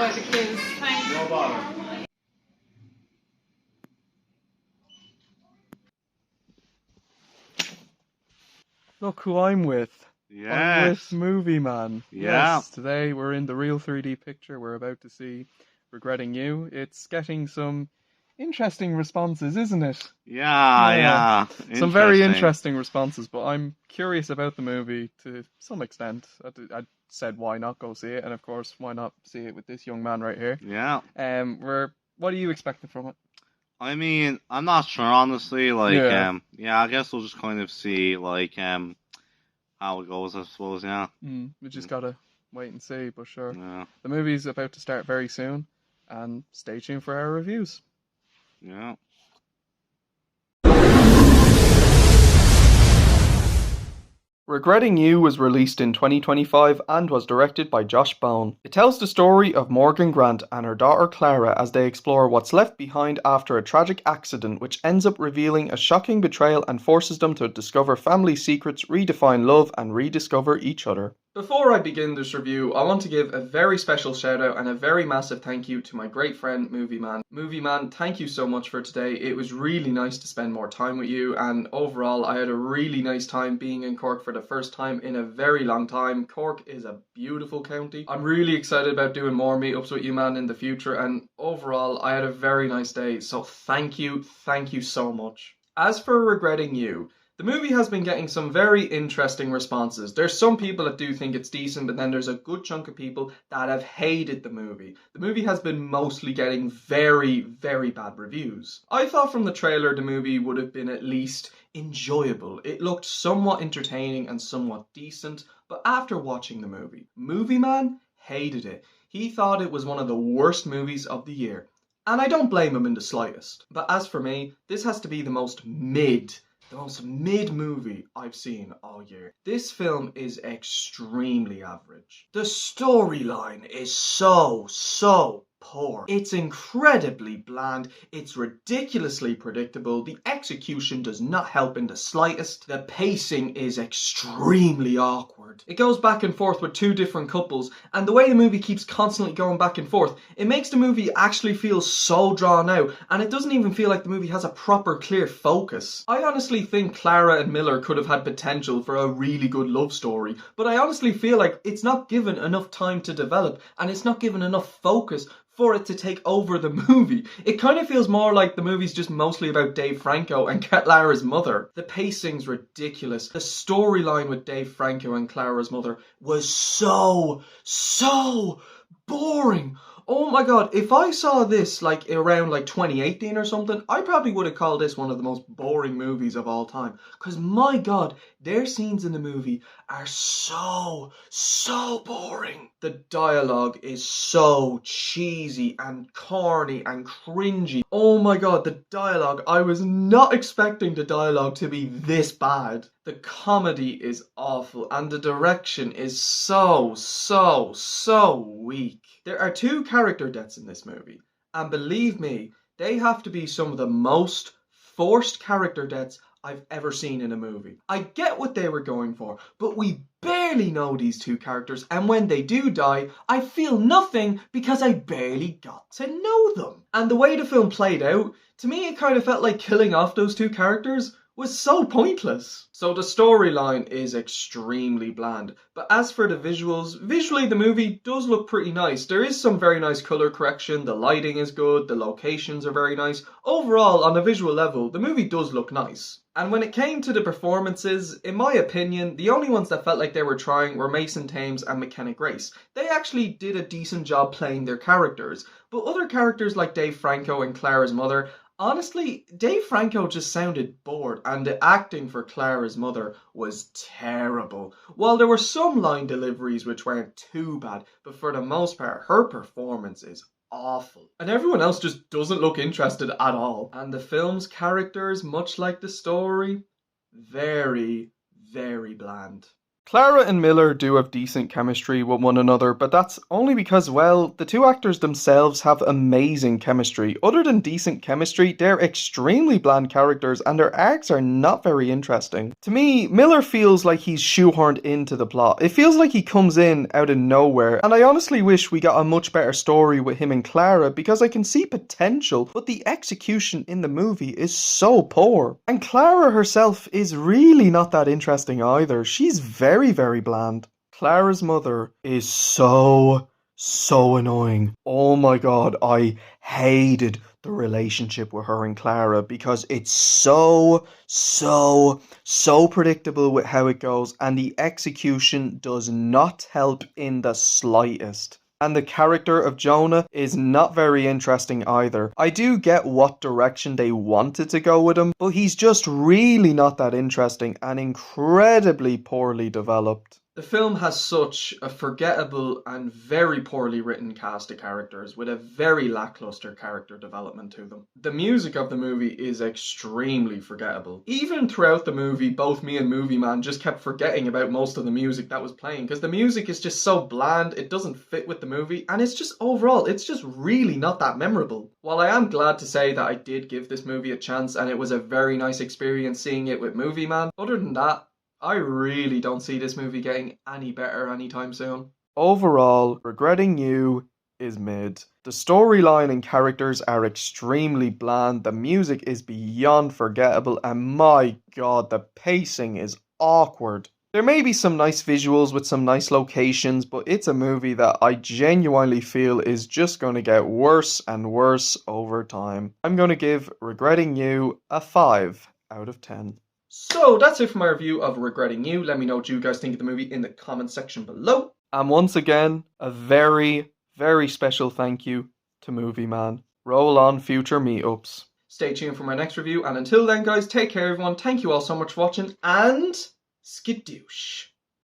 about the quiz. Thanks. No bother. Look who I'm with. I'm Yes. with Movie Man. Yeah. Yes, today we're in the real 3D picture we're about to see Regretting You. It's getting some interesting responses, isn't it? Yeah. Some very interesting responses, but I'm curious about the movie to some extent. I said why not go see it, and of course why not see it with this young man right here. Yeah. What are you expecting from it? I mean, I'm not sure honestly. Yeah. I guess we'll just kind of see how it goes. I suppose. Yeah. We just gotta wait and see, but sure. Yeah. The movie's about to start very soon, and stay tuned for our reviews. Yeah. Regretting You was released in 2025 and was directed by Josh Bone. It tells the story of Morgan Grant and her daughter Clara as they explore what's left behind after a tragic accident which ends up revealing a shocking betrayal and forces them to discover family secrets, redefine love, and rediscover each other. Before I begin this review, I want to give a very special shout out and a very massive thank you to my great friend Movie Man. Movie Man, thank you so much for today. It was really nice to spend more time with you, and overall I had a really nice time being in Cork for the first time in a very long time. Cork is a beautiful county. I'm really excited about doing more meetups with you, man, in the future, and overall I had a very nice day, so thank you so much. As for Regretting You, the movie has been getting some very interesting responses. There's some people that do think it's decent, but then there's a good chunk of people that have hated the movie. The movie has been mostly getting very, very bad reviews. I thought from the trailer the movie would have been at least enjoyable. It looked somewhat entertaining and somewhat decent, but after watching the movie, Movie Man hated it. He thought it was one of the worst movies of the year. And I don't blame him in the slightest. But as for me, this has to be the most mid movie I've seen all year. This film is extremely average. The storyline is so poor. It's incredibly bland. It's ridiculously predictable. The execution does not help in the slightest. The pacing is extremely awkward. It goes back and forth with two different couples, and the way the movie keeps constantly going back and forth, it makes the movie actually feel so drawn out, and it doesn't even feel like the movie has a proper clear focus. I honestly think Clara and Miller could have had potential for a really good love story, but I honestly feel like it's not given enough time to develop, and it's not given enough focus for it to take over the movie. It kind of feels more like the movie's just mostly about Dave Franco and Clara's mother. The pacing's ridiculous. The storyline with Dave Franco and Clara's mother was so boring. Oh my god, if I saw this like around 2018 or something, I probably would have called this one of the most boring movies of all time. Cause my god, their scenes in the movie are so boring. The dialogue is so cheesy and corny and cringy. Oh my god, the dialogue. I was not expecting the dialogue to be this bad. The comedy is awful and the direction is so weak. There are two character deaths in this movie, and believe me, they have to be some of the most forced character deaths I've ever seen in a movie. I get what they were going for, but we barely know these two characters, and when they do die, I feel nothing because I barely got to know them. And the way the film played out, to me it kind of felt like killing off those two characters was so pointless. So the storyline is extremely bland, but as for the visuals, visually the movie does look pretty nice. There is some very nice color correction, the lighting is good, the locations are very nice. Overall, on a visual level, the movie does look nice. And when it came to the performances, in my opinion, the only ones that felt like they were trying were Mason Thames and McKenna. They actually did a decent job playing their characters, but other characters like Dave Franco and Clara's mother, honestly, Dave Franco just sounded bored, and the acting for Clara's mother was terrible. While there were some line deliveries which weren't too bad, but for the most part, her performance is awful. And everyone else just doesn't look interested at all. And the film's characters, much like the story, very bland. Clara and Miller do have decent chemistry with one another, but that's only because, well, the two actors themselves have amazing chemistry. Other than decent chemistry, they're extremely bland characters and their arcs are not very interesting. To me, Miller feels like he's shoehorned into the plot. It feels like he comes in out of nowhere, and I honestly wish we got a much better story with him and Clara because I can see potential, but the execution in the movie is so poor. And Clara herself is really not that interesting either. She's very bland. Clara's mother is so annoying. Oh my god, I hated the relationship with her and Clara because it's so predictable with how it goes, and the execution does not help in the slightest. And the character of Jonah is not very interesting either. I do get what direction they wanted to go with him, but he's just really not that interesting and incredibly poorly developed. The film has such a forgettable and very poorly written cast of characters with a very lackluster character development to them. The music of the movie is extremely forgettable. Even throughout the movie, both me and Movie Man just kept forgetting about most of the music that was playing because the music is just so bland, it doesn't fit with the movie, and it's just overall, it's just really not that memorable. While I am glad to say that I did give this movie a chance and it was a very nice experience seeing it with Movie Man, other than that, I really don't see this movie getting any better anytime soon. Overall, Regretting You is mid. The storyline and characters are extremely bland, the music is beyond forgettable, and my god, the pacing is awkward. There may be some nice visuals with some nice locations, but it's a movie that I genuinely feel is just going to get worse and worse over time. I'm going to give Regretting You a 5 out of 10. So that's it for my review of Regretting You. Let me know what you guys think of the movie in the comment section below. And once again, a very special thank you to Movie Man. Roll on future meetups. Stay tuned for my next review, and until then guys, take care everyone. Thank you all so much for watching, and skidoosh.